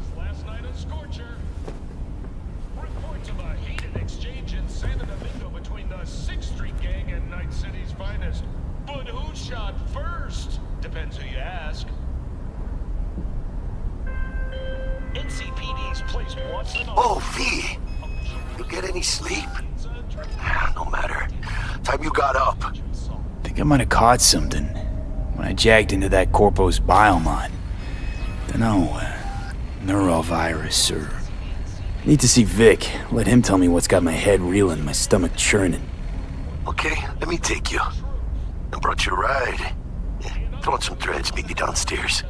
Was last night a scorcher. Reports of a heated exchange in San Domingo between the 6th Street gang and Night City's finest. But who shot first? Depends who you ask. NCPD's place once and Oh, V! You get any sleep? No matter. Time you got up. Think I might have caught something when I jagged into that Corpo's biomon. Dunno, neurovirus or... Need to see Vic. Let him tell me what's got my head reeling, my stomach churning. Okay, let me take you. I brought you a ride. Throw on some threads, meet me downstairs.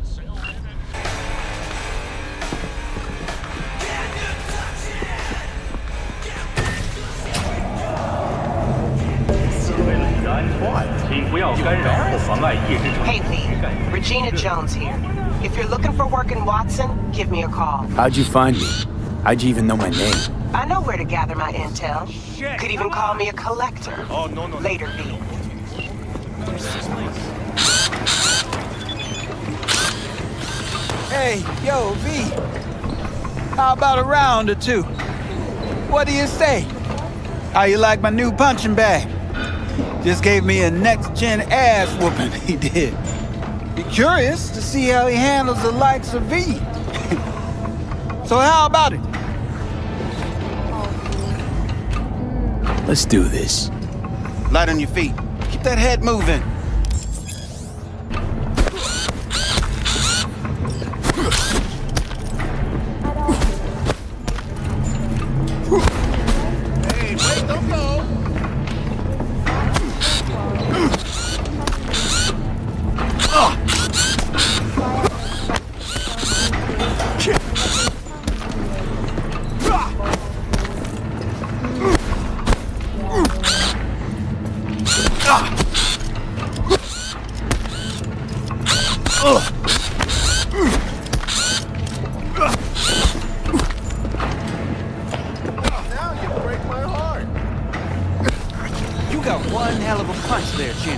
Hey Lee, Regina Jones here. If you're looking for work in Watson, give me a call. How'd you find me? How'd you even know my name? I know where to gather my intel. Could even call me a collector. Oh, no. Later, V. Hey, yo, V. How about a round or two? What do you say? How you like my new punching bag? Just gave me a next-gen ass whooping, he did. Be curious to see how he handles the likes of V. So how about it? Let's do this. Light on your feet. Keep that head moving. Hey, wait, don't go. One hell of a punch there, Jim.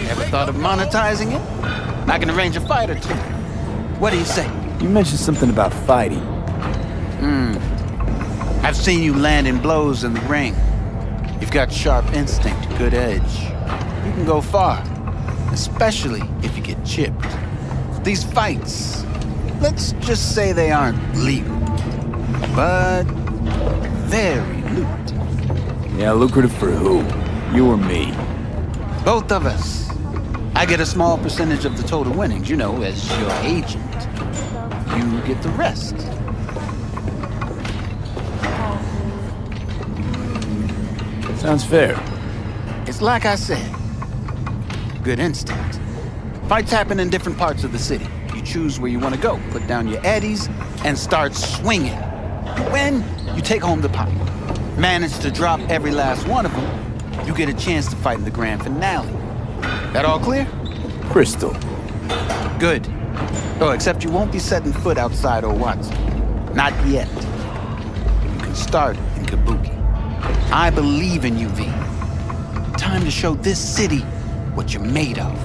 Ever thought of monetizing it? I can arrange a fight or two. What do you say? You mentioned something about fighting. I've seen you landing blows in the ring. You've got sharp instinct, good edge. You can go far, especially if you get chipped. These fights, let's just say they aren't legal, but very lucrative. Yeah, lucrative for who? You or me? Both of us. I get a small percentage of the total winnings, you know, as your agent. You get the rest. Sounds fair. It's like I said. Good instinct. Fights happen in different parts of the city. You choose where you want to go, put down your eddies, and start swinging. When you take home the pot, manage to drop every last one of them, you get a chance to fight in the grand finale. That all clear? Crystal. Good. Oh, except you won't be setting foot outside old Watson. Not yet. You can start in Kabuki. I believe in you, V. Time to show this city what you're made of.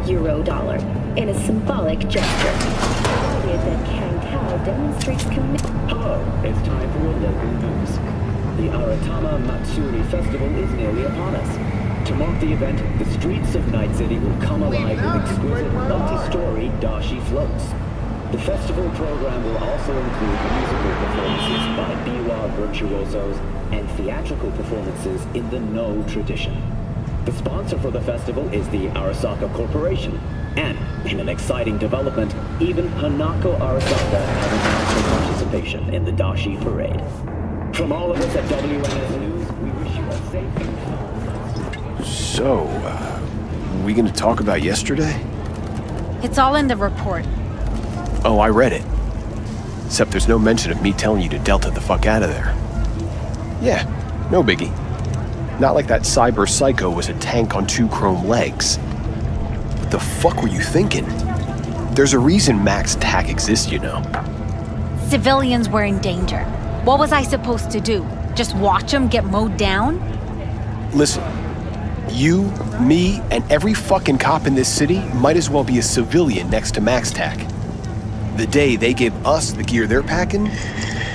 Eurodollar in a symbolic gesture. That Cantal demonstrates commitment. Hello, it's time for your local news. The Aratama Matsuri Festival is nearly upon us. To mark the event, the streets of Night City will come alive with exquisite multi-story dashi floats. The festival program will also include musical performances by biwa virtuosos and theatrical performances in the No tradition. The sponsor for the festival is the Arasaka Corporation. And, in an exciting development, even Hanako Arasaka has announced her participation in the Dashi Parade. From all of us at WNS News, we wish you a safe and calm. So, we gonna talk about yesterday? It's all in the report. Oh, I read it. Except there's no mention of me telling you to Delta the fuck out of there. Yeah, no biggie. Not like that cyber psycho was a tank on 2 chrome legs. What the fuck were you thinking? There's a reason Max TAC exists, you know. Civilians were in danger. What was I supposed to do? Just watch them get mowed down? Listen, you, me, and every fucking cop in this city might as well be a civilian next to Max TAC. The day they give us the gear they're packing,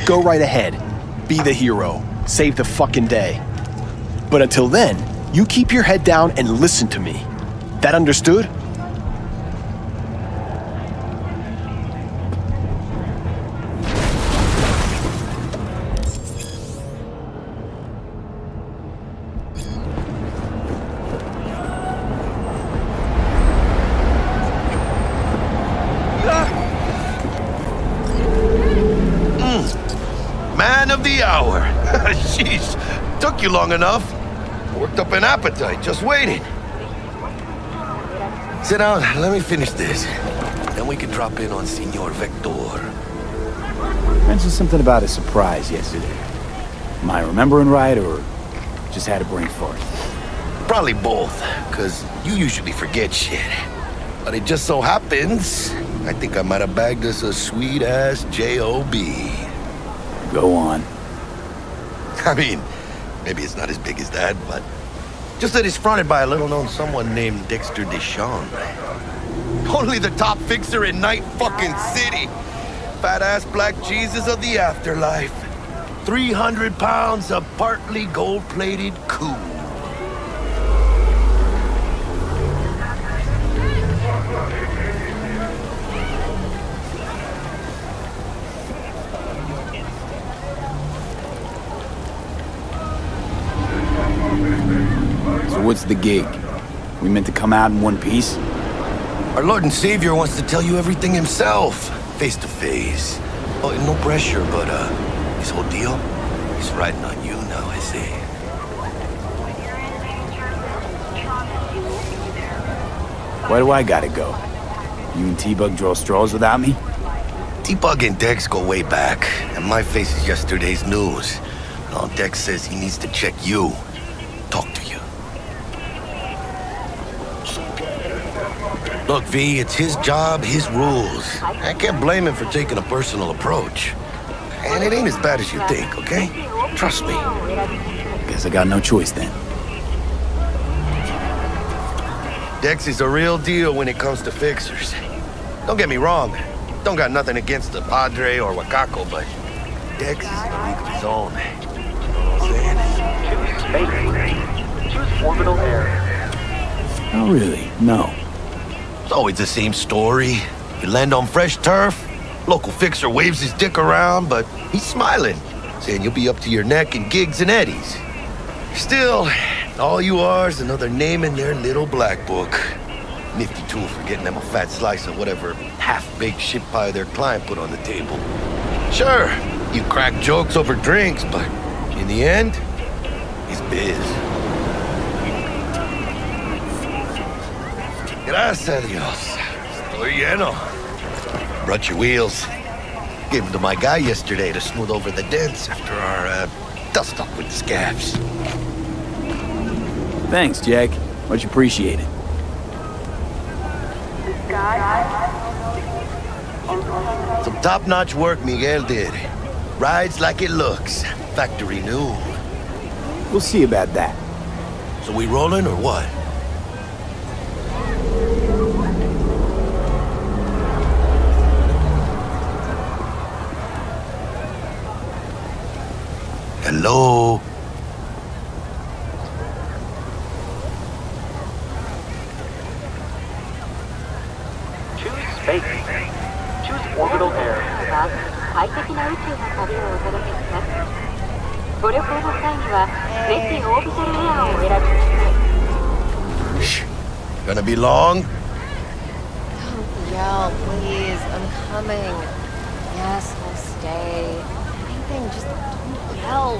go right ahead. Be the hero. Save the fucking day. But until then, you keep your head down and listen to me. That understood? Man of the hour. Jeez, took you long enough. Worked up an appetite, just waiting. Sit down, let me finish this. Then we can drop in on Senor Vector. Mentioned something about a surprise yesterday. Am I remembering right, or just had a brain fart? Probably both, because you usually forget shit. But it just so happens, I think I might have bagged us a sweet-ass J.O.B. Go on. I mean, maybe it's not as big as that, but just that it's fronted by a little-known someone named Dexter Deshawn. Only the top fixer in Night fucking City. Fat-ass black Jesus of the afterlife. 300 pounds of partly gold-plated cool. So what's the gig? We meant to come out in one piece? Our Lord and Savior wants to tell you everything himself, face to face. Oh, no pressure, but his whole deal, he's riding on you now, I see. Why do I gotta go? You and T-Bug draw straws without me? T-Bug and Dex go way back, and my face is yesterday's news. Now Dex says he needs to check you, talk to you. Look, V, it's his job, his rules. I can't blame him for taking a personal approach. And it ain't as bad as you think, okay? Trust me. Guess I got no choice then. Dex is a real deal when it comes to fixers. Don't get me wrong. Don't got nothing against the Padre or Wakako, but Dex is in a league of his own. You know what I'm saying? Choose orbital area. Oh, really? No. It's always the same story. You land on fresh turf, local fixer waves his dick around, but he's smiling, saying you'll be up to your neck in gigs and eddies. Still, all you are is another name in their little black book. Nifty tool for getting them a fat slice of whatever half-baked shit pie their client put on the table. Sure, you crack jokes over drinks, but in the end, it's biz. Gracias a Dios. Estoy lleno. Brought your wheels. Gave them to my guy yesterday to smooth over the dents after our dust up with the scabs. Thanks, Jack. Much appreciated. Some top-notch work Miguel did. Rides like it looks. Factory new. We'll see about that. So we rolling or what? Hello? Choose space. Choose orbital air. 快適な宇宙の旅をお届けします。ご旅行の際には、ぜひオービタルエアをお選びください。 Gonna be long? Don't yell, please. I'm coming. Yes, I'll stay. Anything, just don't yell.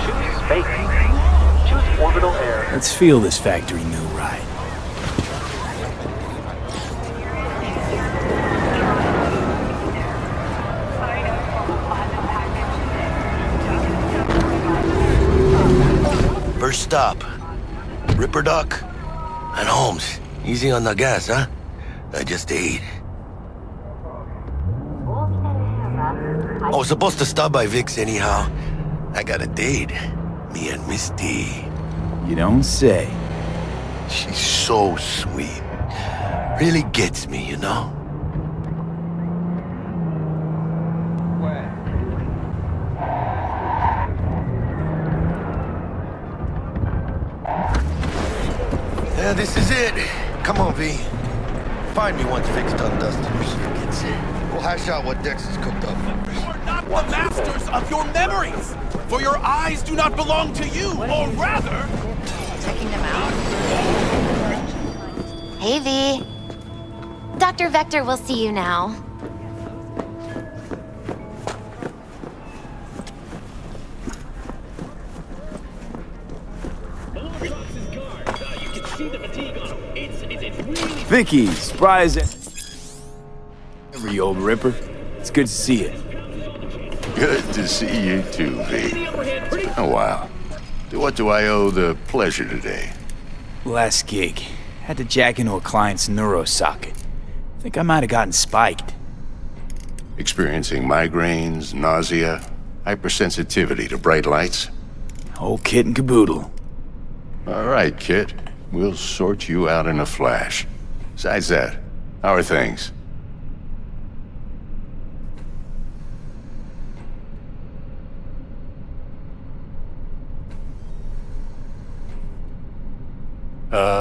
Choose space. Choose orbital air. Let's feel this factory new ride. First stop. Ripper Duck. And Holmes. Easy on the gas, huh? I just ate. I was supposed to stop by Vic's anyhow. I got a date. Me and Misty. You don't say. She's so sweet. Really gets me, you know? Yeah, this is it. Come on, V. Find me once Vic's done dusting her circuits. We'll hash out what Dex has cooked up for us. You are not the masters of your memories! For your eyes do not belong to you, or rather... Checking them out. Hey, V. Dr. Vector will see you now. Vicky, surprise every old ripper. It's good to see you. Good to see you too, V. Oh, wow. To what do I owe the pleasure today? Last gig. Had to jack into a client's neuro socket. Think I might have gotten spiked. Experiencing migraines, nausea, hypersensitivity to bright lights? Whole kit and caboodle. All right, kid. We'll sort you out in a flash. Besides that, how are things?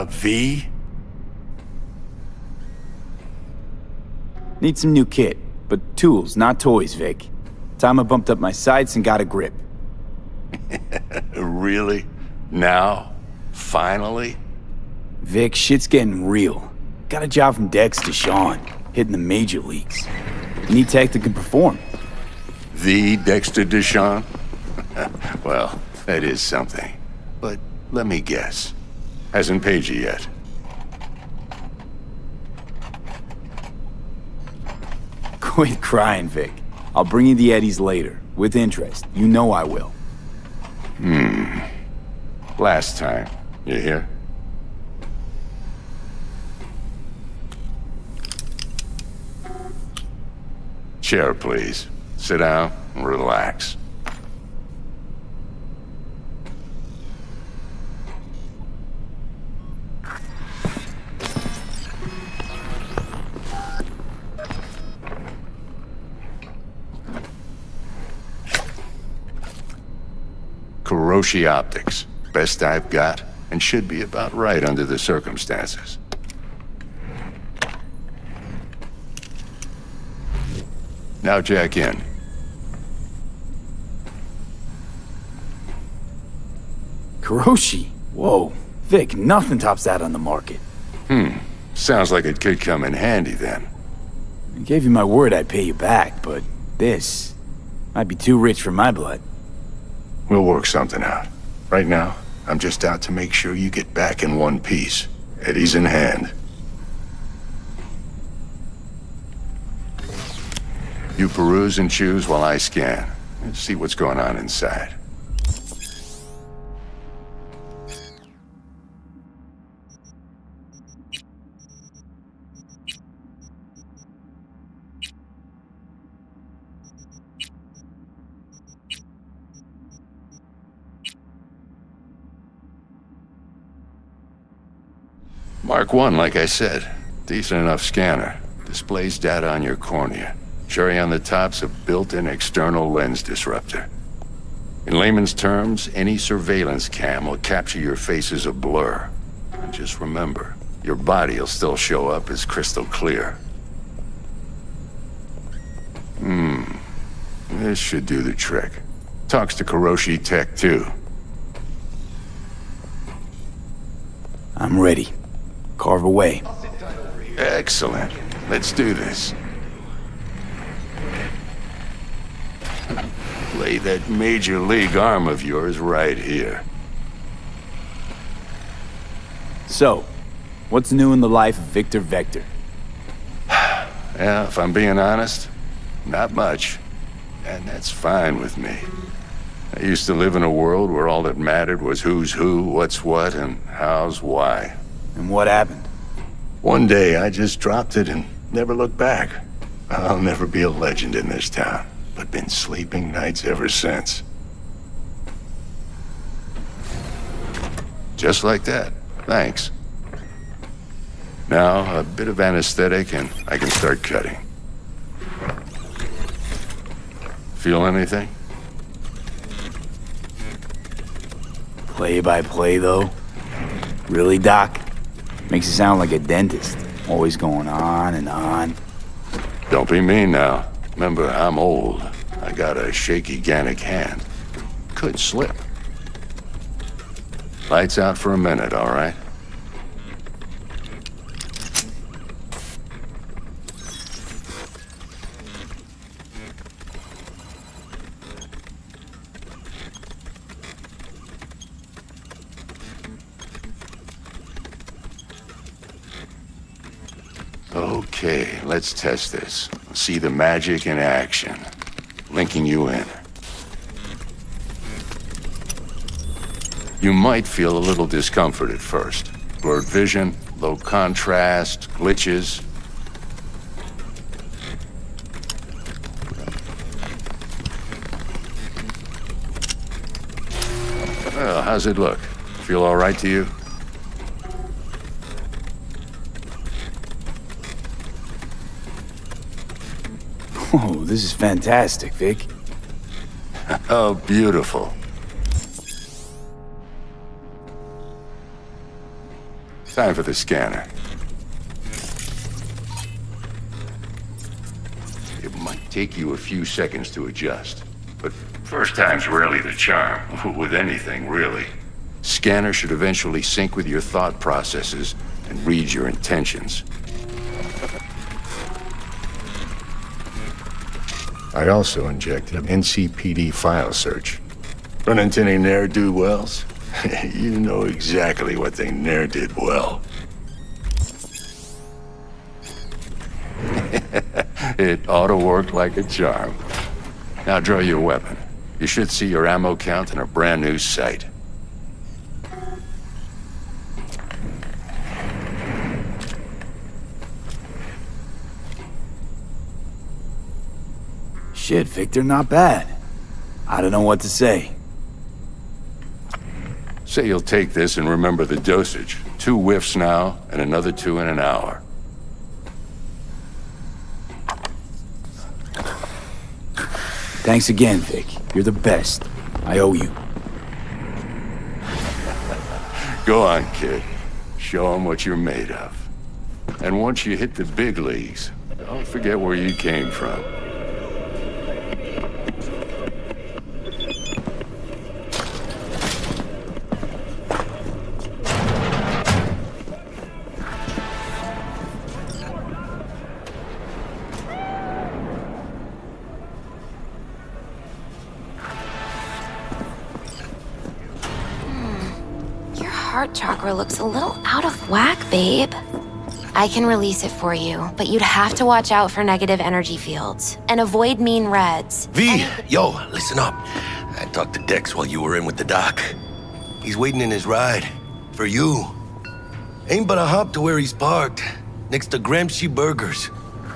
V? Need some new kit, but tools, not toys, Vic. Time I bumped up my sights and got a grip. Really? Now? Finally? Vic, shit's getting real. Got a job from Dex to Sean, hitting the major leagues. Need tech that can perform. The Dexter Deshawn? Well, that is something. But let me guess. Hasn't paid you yet. Quit crying, Vic. I'll bring you the eddies later, with interest. You know I will. Last time. You hear? Chair, please. Sit down and relax. Kuroshi Optics. Best I've got, and should be about right under the circumstances. Now jack in. Kuroshi? Whoa. Vic, nothing tops that on the market. Sounds like it could come in handy then. I gave you my word I'd pay you back, but this might be too rich for my blood. We'll work something out. Right now, I'm just out to make sure you get back in one piece. Eddie's in hand. You peruse and choose while I scan. Let's see what's going on inside. Mark 1, like I said. Decent enough scanner. Displays data on your cornea. Cherry on the top's a built-in external lens disruptor. In layman's terms, any surveillance cam will capture your face as a blur. And just remember, your body will still show up as crystal clear. This should do the trick. Talks to Kuroshi Tech, too. I'm ready. Carve away. Excellent. Let's do this. Lay that major league arm of yours right here. So, what's new in the life of Victor Vector? Yeah, if I'm being honest, not much. And that's fine with me. I used to live in a world where all that mattered was who's who, what's what, and how's why. And what happened? One day, I just dropped it and never looked back. I'll never be a legend in this town, but been sleeping nights ever since. Just like that. Thanks. Now, a bit of anesthetic and I can start cutting. Feel anything? Play by play, though? Really, Doc? Makes you sound like a dentist. Always going on and on. Don't be mean now. Remember, I'm old. I got a shaky Gannic hand. Could slip. Lights out for a minute, all right? Okay, let's test this. See the magic in action. Linking you in. You might feel a little discomfort at first. Blurred vision, low contrast, glitches. Well, how's it look? Feel all right to you? Oh, this is fantastic, Vic. Oh, beautiful. Time for the scanner. It might take you a few seconds to adjust, but first time's rarely the charm, with anything, really. Scanner should eventually sync with your thought processes and read your intentions. I also injected an NCPD file search. Run into any ne'er-do-wells? You know exactly what they ne'er did well. It ought to work like a charm. Now draw your weapon. You should see your ammo count in a brand new sight. Shit, Victor, not bad. I don't know what to say. Say you'll take this and remember the dosage. 2 whiffs now, and another 2 in an hour. Thanks again, Vic. You're the best. I owe you. Go on, kid. Show 'em what you're made of. And once you hit the big leagues, don't forget where you came from. Heart chakra looks a little out of whack, babe. I can release it for you, but you'd have to watch out for negative energy fields and avoid mean reds. V, yo, listen up. I talked to Dex while you were in with the doc. He's waiting in his ride. For you. Ain't but a hop to where he's parked. Next to Gramsci Burgers.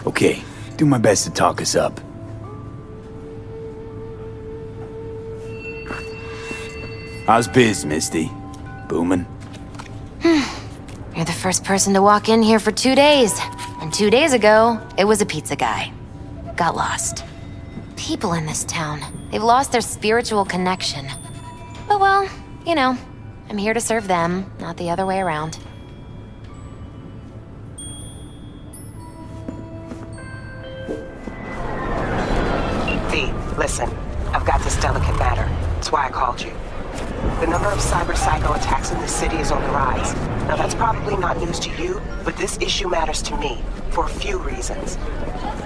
Okay, do my best to talk us up. How's biz, Misty? Booming? You're the first person to walk in here for 2 days. And 2 days ago, it was a pizza guy. Got lost. People in this town, they've lost their spiritual connection. But well, you know, I'm here to serve them, not the other way around. V, listen. I've got this delicate matter. That's why I called you. The number of cyber-psycho attacks in this city is on the rise. Now that's probably not news to you, but this issue matters to me for a few reasons.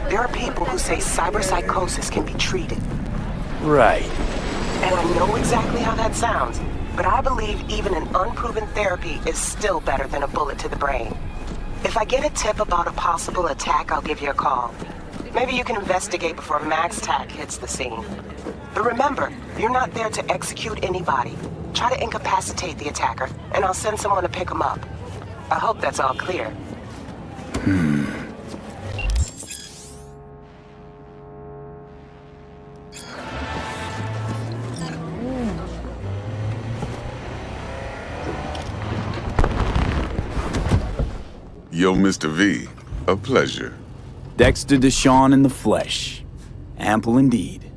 There are people who say cyberpsychosis can be treated. Right. And I know exactly how that sounds, but I believe even an unproven therapy is still better than a bullet to the brain. If I get a tip about a possible attack, I'll give you a call. Maybe you can investigate before Microtek hits the scene. But remember, you're not there to execute anybody. Try to incapacitate the attacker, and I'll send someone to pick him up. I hope that's all clear. Yo, Mr. V, a pleasure. Dexter Deshawn in the flesh. Ample indeed.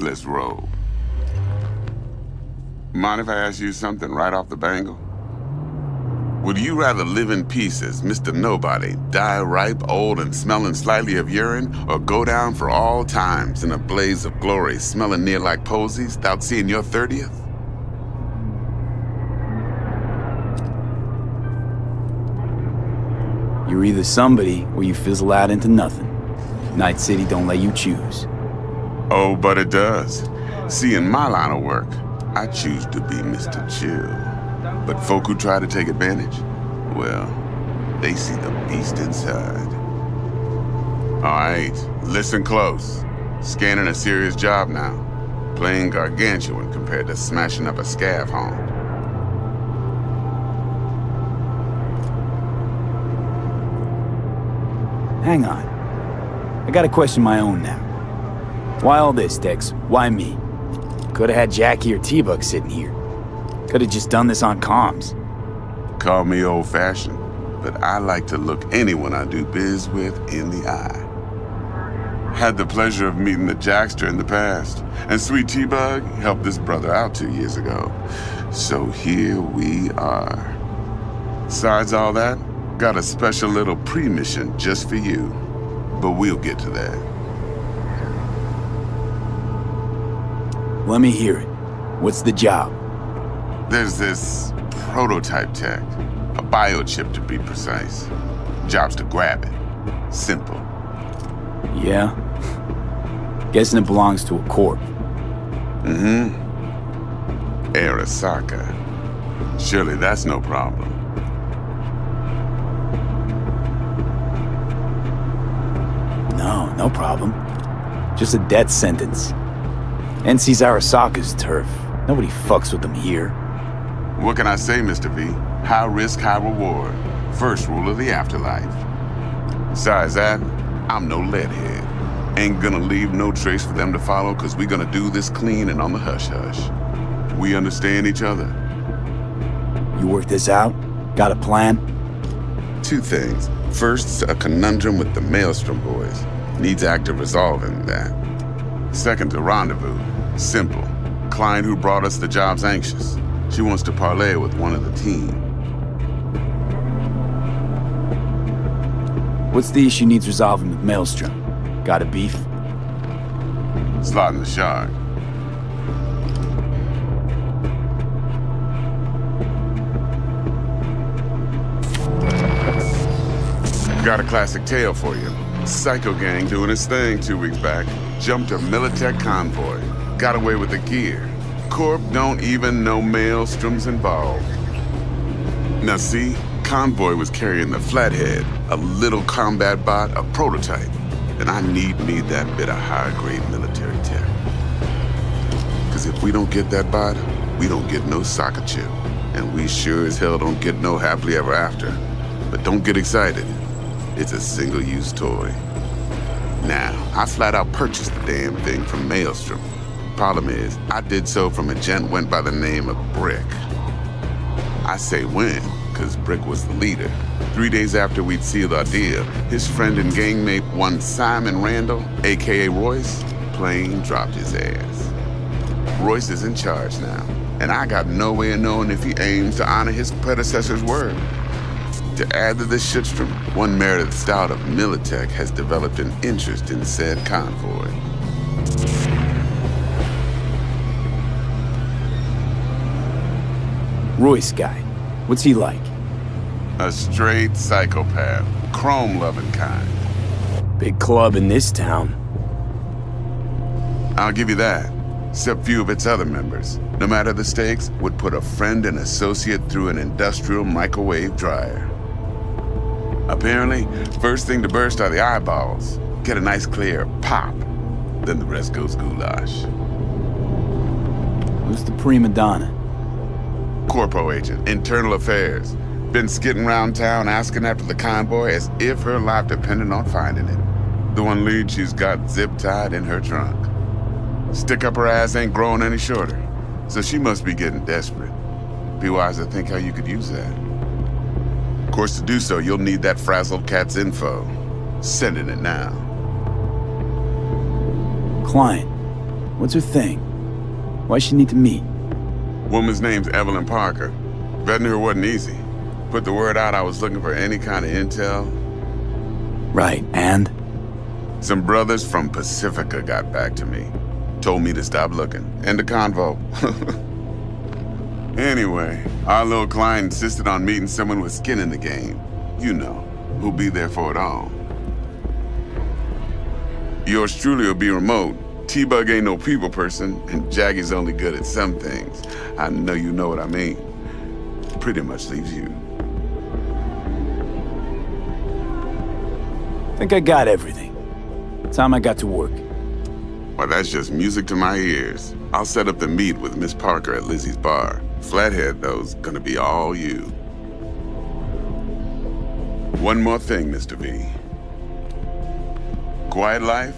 Let's roll. Mind if I ask you something right off the bangle? Would you rather live in peace as Mr. Nobody, die ripe, old, and smelling slightly of urine, or go down for all times in a blaze of glory, smelling near like posies, without seeing your 30th? You're either somebody or you fizzle out into nothing. Night City don't let you choose. Oh, but it does. See, in my line of work, I choose to be Mr. Chill. But folk who try to take advantage, well, they see the beast inside. All right, listen close. Scanning a serious job now. Playing gargantuan compared to smashing up a scav home. Hang on. I gotta question my own now. Why all this, Dex? Why me? Could've had Jackie or T-Bug sitting here. Could've just done this on comms. Call me old-fashioned, but I like to look anyone I do biz with in the eye. Had the pleasure of meeting the Jackster in the past, and sweet T-Bug helped this brother out 2 years ago. So here we are. Besides all that, got a special little pre-mission just for you. But we'll get to that. Let me hear it. What's the job? There's this prototype tech. A biochip to be precise. Job's to grab it. Simple. Yeah? Guessing it belongs to a corp. Mm-hmm. Arasaka. Surely that's no problem. No problem. Just a death sentence. NC's Arasaka's turf. Nobody fucks with them here. What can I say, Mr. V? High risk, high reward. First rule of the afterlife. Besides that, I'm no leadhead. Ain't gonna leave no trace for them to follow, cause we gonna do this clean and on the hush-hush. We understand each other. You work this out? Got a plan? 2 things. First, a conundrum with the Maelstrom boys. Needs active resolving that. Second, a rendezvous. Simple. Client who brought us the job's anxious. She wants to parlay with one of the team. What's the issue needs resolving with Maelstrom? Got a beef? Slotting the shard. Got a classic tale for you. Psycho gang doing its thing 2 weeks back. Jumped a Microtek convoy. Got away with the gear. Corp don't even know Maelstrom's involved. Now see, convoy was carrying the Flathead, a little combat bot, a prototype. And I need that bit of high-grade military tech. Cause if we don't get that bot, we don't get no soccer chip. And we sure as hell don't get no happily ever after. But don't get excited. It's a single-use toy. Now, I flat out purchased the damn thing from Maelstrom. Problem is, I did so from a gent went by the name of Brick. I say when, because Brick was the leader. 3 days after we'd sealed our deal, his friend and gangmate, one Simon Randall, aka Royce, plain dropped his ass. Royce is in charge now, and I got no way of knowing if he aims to honor his predecessor's word. To add to this shitstorm, one Meredith Stout of Microtek has developed an interest in said convoy. Royce guy. What's he like? A straight psychopath, chrome-loving kind. Big club in this town. I'll give you that. Except few of its other members, no matter the stakes, would put a friend and associate through an industrial microwave dryer. Apparently, first thing to burst are the eyeballs. Get a nice clear pop. Then the rest goes goulash. Who's the prima donna? Corpo agent, internal affairs. Been skidding around town asking after the convoy as if her life depended on finding it. The one lead she's got zip-tied in her trunk. Stick up her ass ain't growing any shorter, so she must be getting desperate. Be wise to think how you could use that. Of course, to do so, you'll need that frazzled cat's info. Sending it now. Client. What's her thing? Why she need to meet? Woman's name's Evelyn Parker. Vetting her wasn't easy. Put the word out I was looking for any kind of intel. Right, and? Some brothers from Pacifica got back to me. Told me to stop looking. End of convo. Anyway, our little client insisted on meeting someone with skin in the game. You know, who'll be there for it all. Yours truly will be remote. T-Bug ain't no people person, and Jaggy's only good at some things. I know you know what I mean. Pretty much leaves you. Think I got everything. Time I got to work. Well, that's just music to my ears. I'll set up the meet with Miss Parker at Lizzie's bar. Flathead, though's gonna be all you. One more thing, Mr. V. Quiet life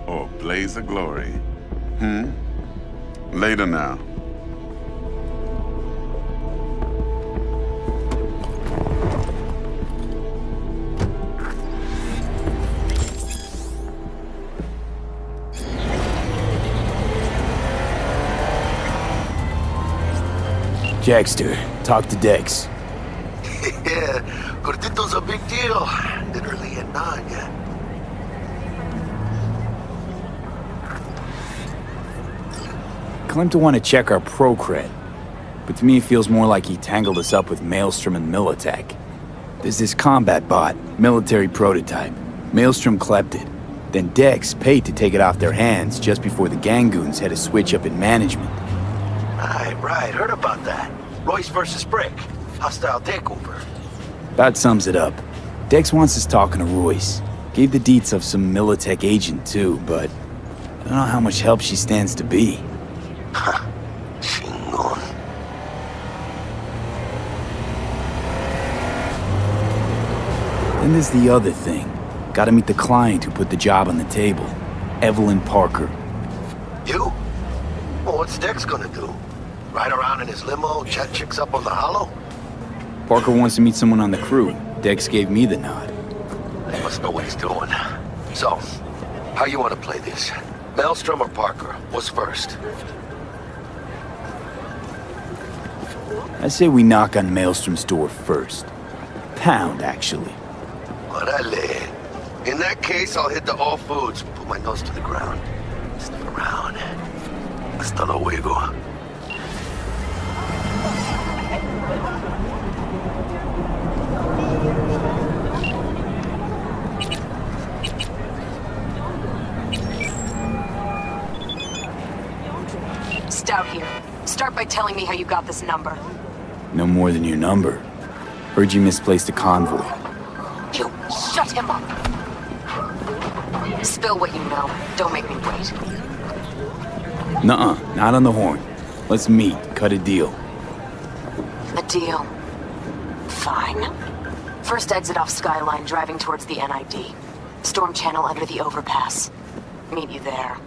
or blaze of glory? Later now. Jackster, talk to Dex. Yeah, Gordito's a big deal. Literally a nugget. Claimed to want to check our pro cred, but to me it feels more like he tangled us up with Maelstrom and Microtek. There's this combat bot, military prototype. Maelstrom clept it. Then Dex paid to take it off their hands just before the Gangoons had a switch up in management. Right, heard about that. Royce versus Brick. Hostile takeover. That sums it up. Dex wants us talking to Royce. Gave the deets of some Microtek agent too, but I don't know how much help she stands to be. Chingon. Then there's the other thing. Gotta meet the client who put the job on the table. Evelyn Parker. You? Well, what's Dex gonna do? Ride around in his limo, chat chicks up on the hollow? Parker wants to meet someone on the crew. Dex gave me the nod. He must know what he's doing. So, how you want to play this? Maelstrom or Parker? What's first? I say we knock on Maelstrom's door first. Pound, actually. Orale. In that case, I'll hit the All Foods, put my nose to the ground. Sniff around. Hasta luego. Stout here. Start by telling me how you got this number. No more than your number. Heard you misplaced a convoy. You shut him up. Spill what you know. Don't make me wait. Nuh-uh, not on the horn. Let's meet, cut a deal. A deal. Fine. First exit off Skyline, driving towards the NID. Storm channel under the overpass. Meet you there.